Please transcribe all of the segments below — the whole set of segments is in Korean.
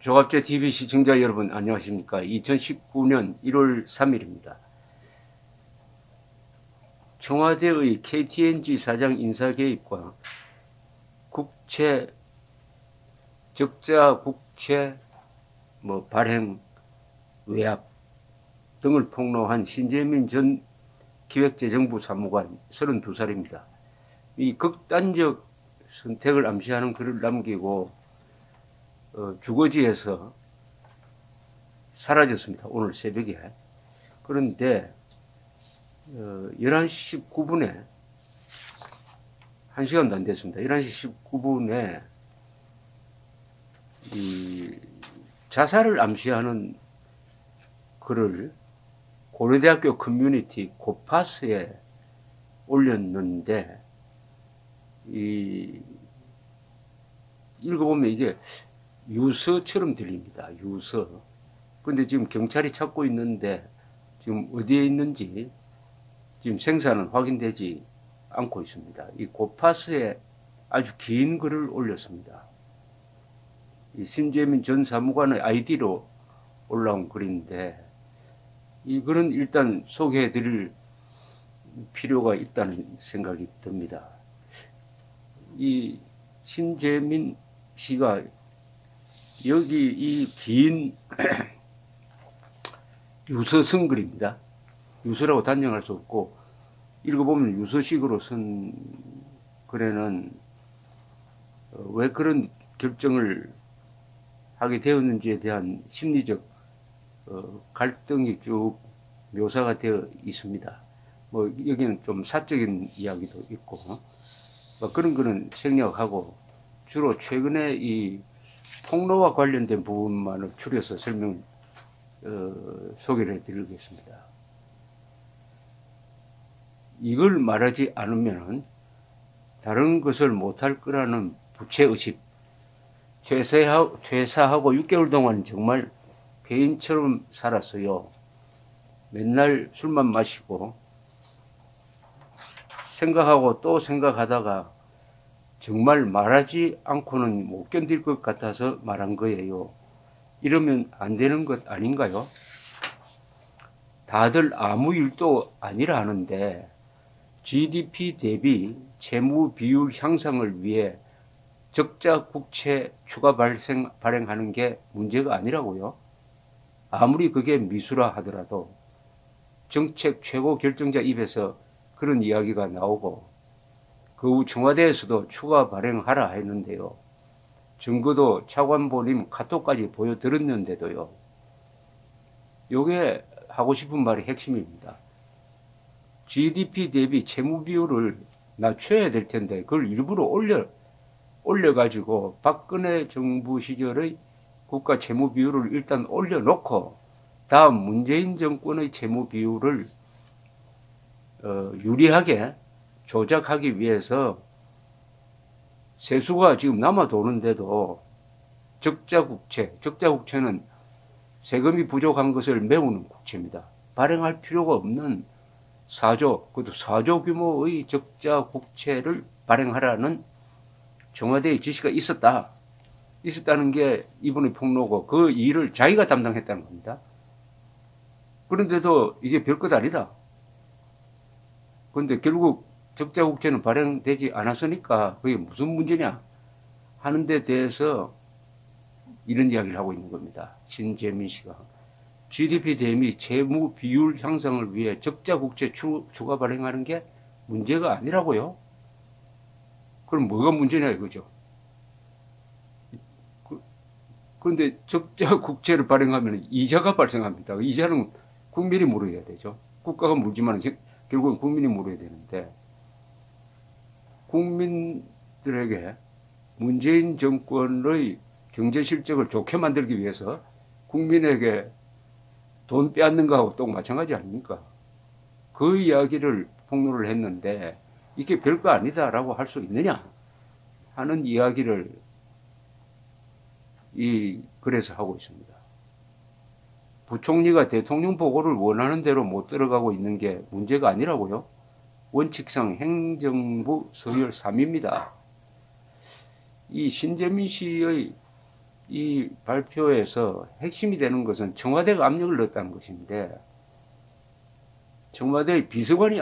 조갑제 TV 시청자 여러분 안녕하십니까. 2019년 1월 3일입니다. 청와대의 KTNG 사장 인사 개입과 적자 국채 발행 외압 등을 폭로한 신재민 전 기획재정부 사무관 32살입니다. 이 극단적 선택을 암시하는 글을 남기고 주거지에서 사라졌습니다. 오늘 새벽에. 그런데 11시 19분에 1시간도 안 됐습니다. 11시 19분에 이 자살을 암시하는 글을 고려대학교 커뮤니티 고파스에 올렸는데 읽어보면 이게 유서처럼 들립니다. 유서. 근데 지금 경찰이 찾고 있는데 지금 어디에 있는지 지금 생사는 확인되지 않고 있습니다. 이 고파스에 아주 긴 글을 올렸습니다. 이 신재민 전 사무관의 아이디로 올라온 글인데 이 글은 일단 소개해 드릴 필요가 있다는 생각이 듭니다. 이 신재민 씨가 여기 이 긴 유서 쓴 글입니다. 유서라고 단정할 수 없고 읽어보면 유서식으로 쓴 글에는 왜 그런 결정을 하게 되었는지에 대한 심리적 갈등이 쭉 묘사가 되어 있습니다. 여기는 좀 사적인 이야기도 있고 그런 거는 생략하고 주로 최근에 이 폭로와 관련된 부분만을 추려서 설명을 소개를 해드리겠습니다. 이걸 말하지 않으면 다른 것을 못할 거라는 부채의식. 퇴사하고 6개월 동안 정말 폐인처럼 살았어요. 맨날 술만 마시고 생각하고 또 생각하다가 정말 말하지 않고는 못 견딜 것 같아서 말한 거예요. 이러면 안 되는 것 아닌가요? 다들 아무 일도 아니라 하는데 GDP 대비 채무 비율 향상을 위해 적자 국채 추가 발행하는 게 문제가 아니라고요. 아무리 그게 미수라 하더라도 정책 최고 결정자 입에서 그런 이야기가 나오고 그 후 청와대에서도 추가 발행하라 했는데요. 증거도 차관보님 카톡까지 보여드렸는데도요. 요게 하고 싶은 말이 핵심입니다. GDP 대비 채무 비율을 낮춰야 될 텐데 그걸 일부러 올려가지고 박근혜 정부 시절의 국가 채무 비율을 일단 올려놓고 다음 문재인 정권의 채무 비율을 유리하게 조작하기 위해서 세수가 지금 남아 도는데도 적자국채는 세금이 부족한 것을 메우는 국채입니다. 발행할 필요가 없는 4조, 그것도 4조 규모의 적자국채를 발행하라는 청와대의 지시가 있었다는 게 이번의 폭로고 그 일을 자기가 담당했다는 겁니다. 그런데도 이게 별것 아니다. 그런데 결국 적자국채는 발행되지 않았으니까 그게 무슨 문제냐 하는 데 대해서 이런 이야기를 하고 있는 겁니다. 신재민 씨가. GDP 대비 채무 비율 향상을 위해 적자국채 추가 발행하는 게 문제가 아니라고요? 그럼 뭐가 문제냐 이거죠. 그런데 적자국채를 발행하면 이자가 발생합니다. 이자는 국민이 물어야 되죠. 국가가 물지만 결국은 국민이 물어야 되는데 국민들에게 문재인 정권의 경제 실적을 좋게 만들기 위해서 국민에게 돈 빼앗는 거하고 또 마찬가지 아닙니까? 그 이야기를 폭로를 했는데 이게 별거 아니다라고 할 수 있느냐 하는 이야기를 이 글에서 하고 있습니다. 부총리가 대통령 보고를 원하는 대로 못 들어가고 있는 게 문제가 아니라고요? 원칙상 행정부 서열 3입니다. 이 신재민 씨의 이 발표에서 핵심이 되는 것은 청와대가 압력을 넣었다는 것인데, 청와대 비서관이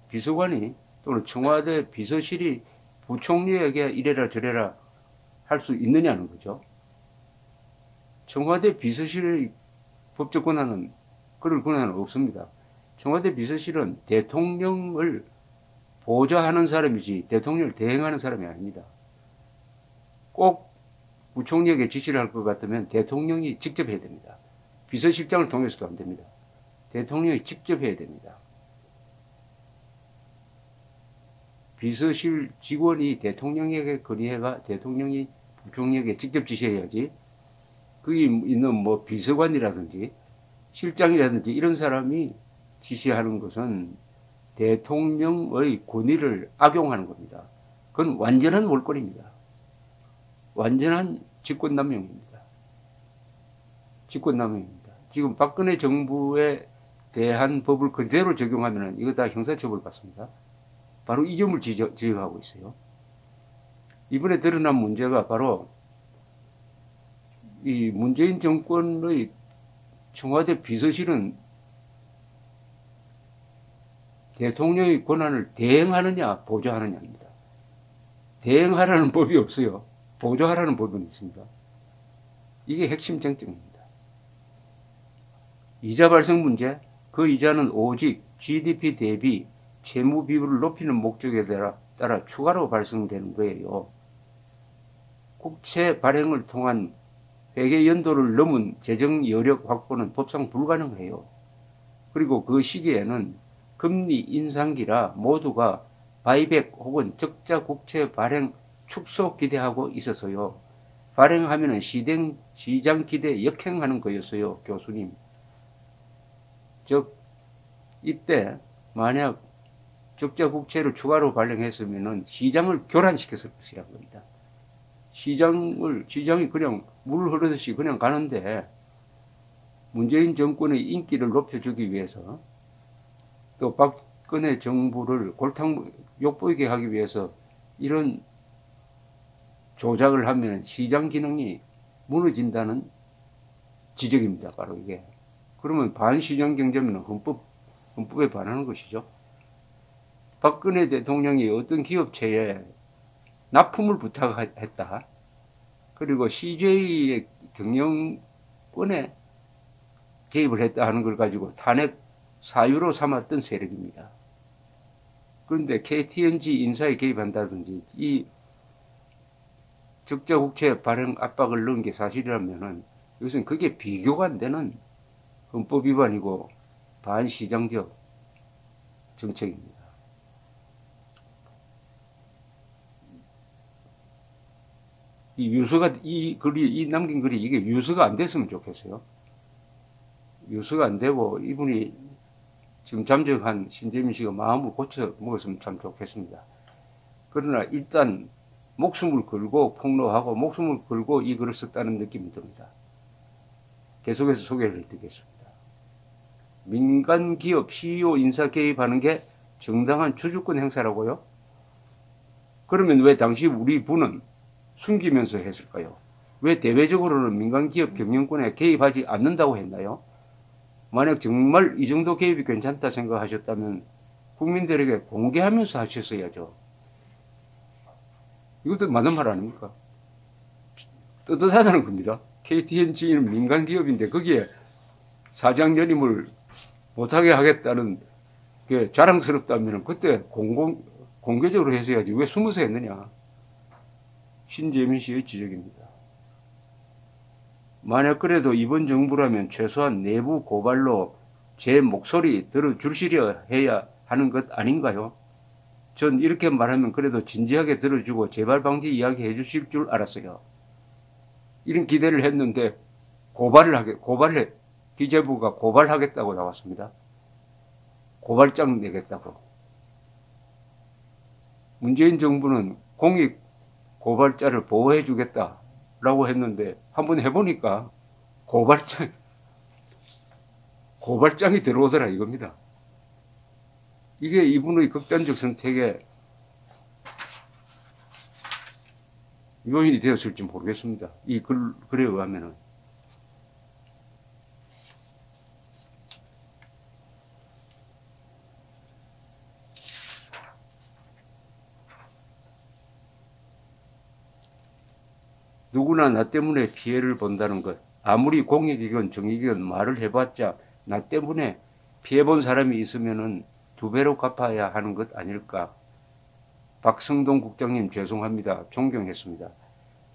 비서관이 또는 청와대 비서실이 부총리에게 이래라 저래라 할 수 있느냐는 거죠. 청와대 비서실의 법적 권한은 그럴 권한은 없습니다. 청와대 비서실은 대통령을 보좌하는 사람이지 대통령을 대행하는 사람이 아닙니다. 꼭 부총리에게 지시를 할 것 같으면 대통령이 직접 해야 됩니다. 비서실장을 통해서도 안 됩니다. 대통령이 직접 해야 됩니다. 비서실 직원이 대통령에게 건의해가 대통령이 부총리에게 직접 지시해야지, 거기 있는 뭐 비서관이라든지 실장이라든지 이런 사람이 지시하는 것은 대통령의 권위를 악용하는 겁니다. 그건 완전한 몰골입니다. 완전한 직권남용입니다. 직권남용입니다. 지금 박근혜 정부에 대한 법을 그대로 적용하면 이거 다 형사처벌 받습니다. 바로 이 점을 지적하고 있어요. 이번에 드러난 문제가 바로 이 문재인 정권의 청와대 비서실은 대통령의 권한을 대행하느냐 보좌하느냐입니다. 대행하라는 법이 없어요. 보좌하라는 법은 있습니다. 이게 핵심 쟁점입니다. 이자 발생 문제, 그 이자는 오직 GDP 대비 채무 비율을 높이는 목적에 따라 추가로 발생되는 거예요. 국채 발행을 통한 회계 연도를 넘은 재정 여력 확보는 법상 불가능해요. 그리고 그 시기에는 금리 인상기라 모두가 바이백 혹은 적자 국채 발행 축소 기대하고 있어서요. 발행하면 시장 기대에 역행하는 거였어요, 교수님. 즉 이때 만약 적자 국채를 추가로 발행했으면 시장을 교란시켰을 것이라는 겁니다. 시장이 그냥 물 흐르듯이 그냥 가는데, 문재인 정권의 인기를 높여주기 위해서 또 박근혜 정부를 골탕 욕보이게 하기 위해서 이런 조작을 하면 시장 기능이 무너진다는 지적입니다. 바로 이게. 그러면 반시장 경제면 헌법에 반하는 것이죠. 박근혜 대통령이 어떤 기업체에 납품을 부탁했다. 그리고 CJ의 경영권에 개입을 했다 하는 걸 가지고 탄핵 사유로 삼았던 세력입니다. 그런데 KTNG 인사에 개입한다든지 이 적자 국채 발행 압박을 넣은 게 사실이라면 이것은 그게 비교가 안 되는 헌법 위반이고 반시장적 정책입니다. 이 남긴 글이 이게 유서가 안 됐으면 좋겠어요. 유서가 안 되고 이분이 지금 잠적한 신재민 씨가 마음을 고쳐 먹었으면 참 좋겠습니다. 그러나 일단 목숨을 걸고 폭로하고 목숨을 걸고 이 글을 썼다는 느낌이 듭니다. 계속해서 소개를 해드리겠습니다. 민간 기업 CEO 인사 개입하는 게 정당한 주주권 행사라고요? 그러면 왜 당시 우리 부는 숨기면서 했을까요? 왜 대외적으로는 민간 기업 경영권에 개입하지 않는다고 했나요? 만약 정말 이 정도 개입이 괜찮다 생각하셨다면 국민들에게 공개하면서 하셨어야죠. 이것도 맞는 말 아닙니까? 떳떳하다는 겁니다. KTNG는 민간 기업인데 거기에 사장 연임을 못하게 하겠다는 게 자랑스럽다면 그때 공개적으로 했어야지. 왜 숨어서 했느냐? 신재민 씨의 지적입니다. 만약 그래도 이번 정부라면 최소한 내부 고발로 제 목소리 들어주시려 해야 하는 것 아닌가요? 전 이렇게 말하면 그래도 진지하게 들어주고 재발 방지 이야기 해주실 줄 알았어요. 이런 기대를 했는데 기재부가 고발하겠다고 나왔습니다. 고발장 내겠다고. 문재인 정부는 공익 고발자를 보호해 주겠다라고 했는데 한번 해보니까 고발장이 들어오더라 이겁니다. 이게 이분의 극단적 선택에 요인이 되었을지 모르겠습니다. 이 글에 의하면은. 누구나 나 때문에 피해를 본다는 것. 아무리 공익이건 정익이건 말을 해봤자 나 때문에 피해본 사람이 있으면은 두 배로 갚아야 하는 것 아닐까. 박성동 국장님 죄송합니다. 존경했습니다.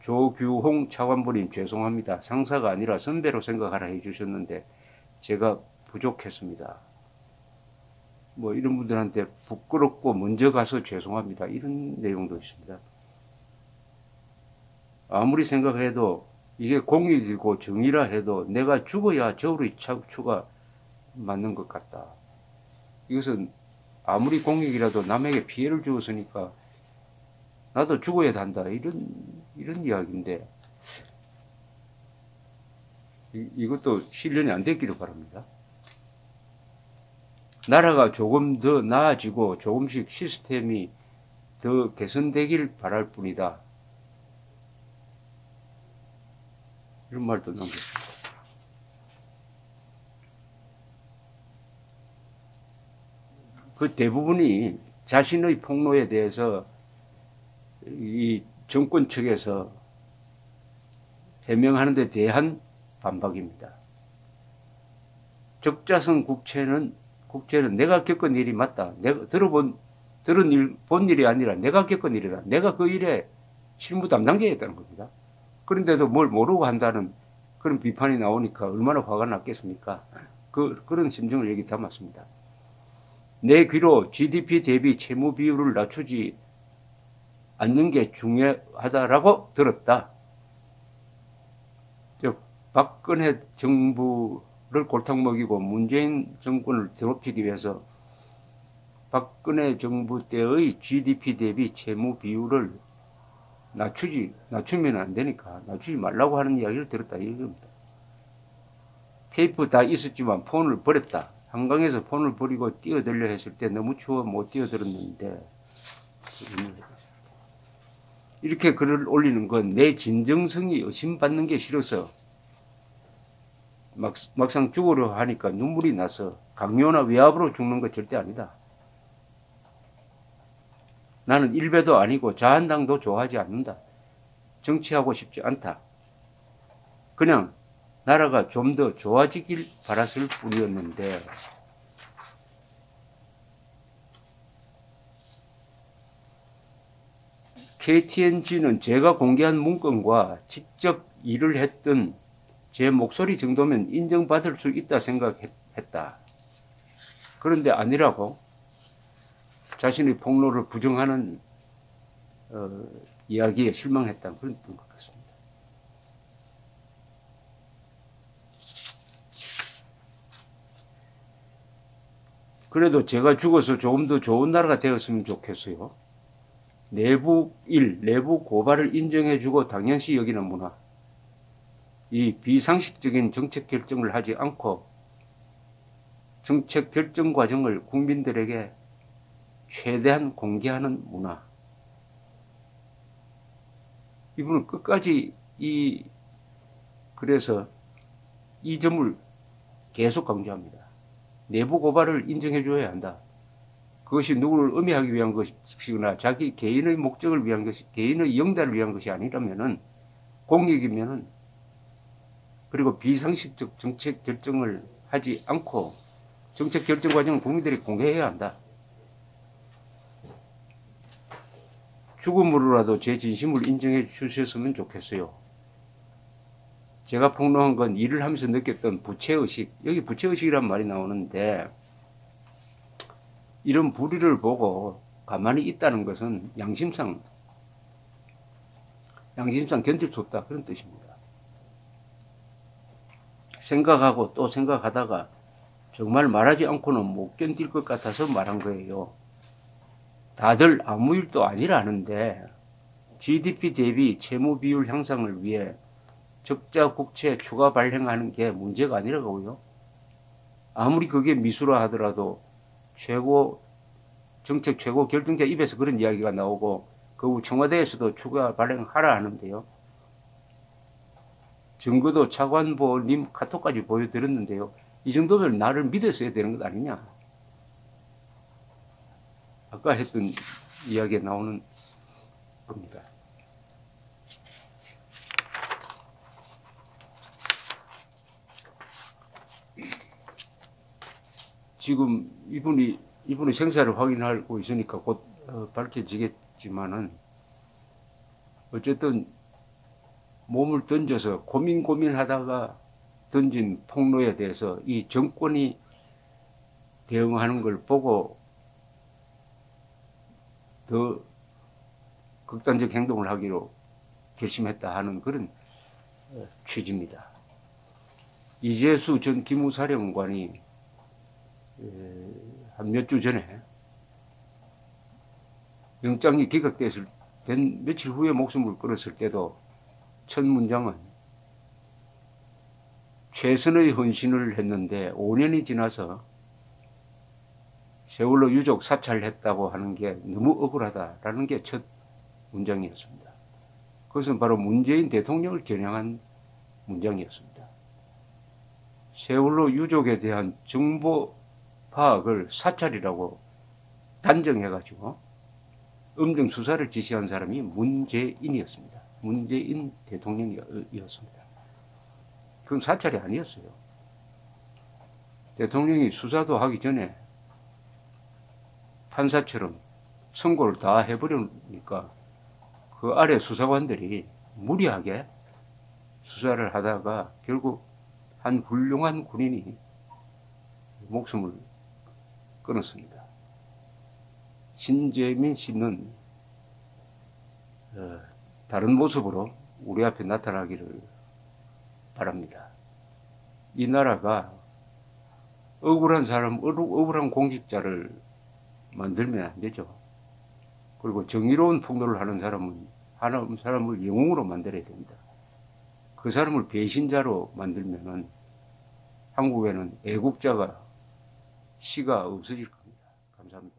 조규홍 차관보님 죄송합니다. 상사가 아니라 선배로 생각하라 해주셨는데 제가 부족했습니다. 뭐 이런 분들한테 부끄럽고 먼저 가서 죄송합니다. 이런 내용도 있습니다. 아무리 생각해도 이게 공익이고 정의라 해도 내가 죽어야 저울의 척추가 맞는 것 같다. 이것은 아무리 공익이라도 남에게 피해를 주었으니까 나도 죽어야 한다. 이런 이야기인데 이것도 실현이 안 됐기를 바랍니다. 나라가 조금 더 나아지고 조금씩 시스템이 더 개선되길 바랄 뿐이다. 이런 말도 남겼습니다. 그 대부분이 자신의 폭로에 대해서 이 정권 측에서 해명하는 데 대한 반박입니다. 적자성 국채는 내가 겪은 일이 맞다. 내가 본 일이 아니라 내가 겪은 일이다. 내가 그 일에 실무 담당자였다는 겁니다. 그런데도 뭘 모르고 한다는 그런 비판이 나오니까 얼마나 화가 났겠습니까? 그런 심정을 여기 담았습니다. 내 귀로 GDP 대비 채무 비율을 낮추지 않는 게 중요하다라고 들었다. 즉 박근혜 정부를 골탕 먹이고 문재인 정권을 더럽히기 위해서 박근혜 정부 때의 GDP 대비 채무 비율을 낮추면 안 되니까 낮추지 말라고 하는 이야기를 들었다 이겁니다. 테이프 다 있었지만 폰을 버렸다. 한강에서 폰을 버리고 뛰어들려 했을 때 너무 추워 못 뛰어들었는데 이렇게 글을 올리는 건 내 진정성이 의심받는 게 싫어서 막상 죽으려 하니까 눈물이 나서 강요나 위압으로 죽는 거 절대 아니다. 나는 일배도 아니고 자한당도 좋아하지 않는다. 정치하고 싶지 않다. 그냥 나라가 좀 더 좋아지길 바랐을 뿐이었는데 KTNG는 제가 공개한 문건과 직접 일을 했던 제 목소리 정도면 인정받을 수 있다 생각했다. 그런데 아니라고 자신의 폭로를 부정하는 이야기에 실망했다는 그런 것 같습니다. 그래도 제가 죽어서 조금 더 좋은 나라가 되었으면 좋겠어요. 내부 고발을 인정해주고 당연시 여기는 문화. 이 비상식적인 정책 결정을 하지 않고 정책 결정 과정을 국민들에게 최대한 공개하는 문화. 이분은 끝까지 그래서 이 점을 계속 강조합니다. 내부 고발을 인정해 줘야 한다. 그것이 누구를 음해하기 위한 것이거나 자기 개인의 목적을 위한 것이, 개인의 영달을 위한 것이 아니라면은 공익이면은 그리고 비상식적 정책 결정을 하지 않고 정책 결정 과정을 국민들이 공개해야 한다. 죽음으로라도 제 진심을 인정해 주셨으면 좋겠어요. 제가 폭로한 건 일을 하면서 느꼈던 부채의식, 여기 부채의식이란 말이 나오는데 이런 불의를 보고 가만히 있다는 것은 양심상 견딜 수 없다 그런 뜻입니다. 생각하고 또 생각하다가 정말 말하지 않고는 못 견딜 것 같아서 말한 거예요. 다들 아무 일도 아니라 하는데 GDP 대비 채무 비율 향상을 위해 적자 국채 추가 발행하는 게 문제가 아니라고요. 아무리 그게 미수라 하더라도 정책 최고 결정자 입에서 그런 이야기가 나오고 그 청와대에서도 추가 발행하라 하는데요. 증거도 차관보님 카톡까지 보여드렸는데요. 이 정도면 나를 믿었어야 되는 것 아니냐. 아까 했던 이야기에 나오는 겁니다. 지금 이분이 생사를 확인하고 있으니까 곧 밝혀지겠지만은 어쨌든 몸을 던져서 고민하다가 던진 폭로에 대해서 이 정권이 대응하는 걸 보고 더 극단적 행동을 하기로 결심했다 하는 그런 취지입니다. 이재수 전 기무사령관이 한 몇 주 전에 영장이 기각됐을 된 며칠 후에 목숨을 끊었을 때도 첫 문장은 최선의 헌신을 했는데 5년이 지나서 세월호 유족 사찰했다고 하는 게 너무 억울하다라는 게 첫 문장이었습니다. 그것은 바로 문재인 대통령을 겨냥한 문장이었습니다. 세월호 유족에 대한 정보 파악을 사찰이라고 단정해가지고 엄정 수사를 지시한 사람이 문재인이었습니다. 문재인 대통령이었습니다. 그건 사찰이 아니었어요. 대통령이 수사도 하기 전에 판사처럼 선고를 다 해버리니까 그 아래 수사관들이 무리하게 수사를 하다가 결국 한 훌륭한 군인이 목숨을 끊었습니다. 신재민 씨는 다른 모습으로 우리 앞에 나타나기를 바랍니다. 이 나라가 억울한 사람, 억울한 공직자를 만들면 안 되죠. 그리고 정의로운 폭로를 하는 사람을 영웅으로 만들어야 됩니다. 그 사람을 배신자로 만들면은 한국에는 애국자가 시가 없어질 겁니다. 감사합니다.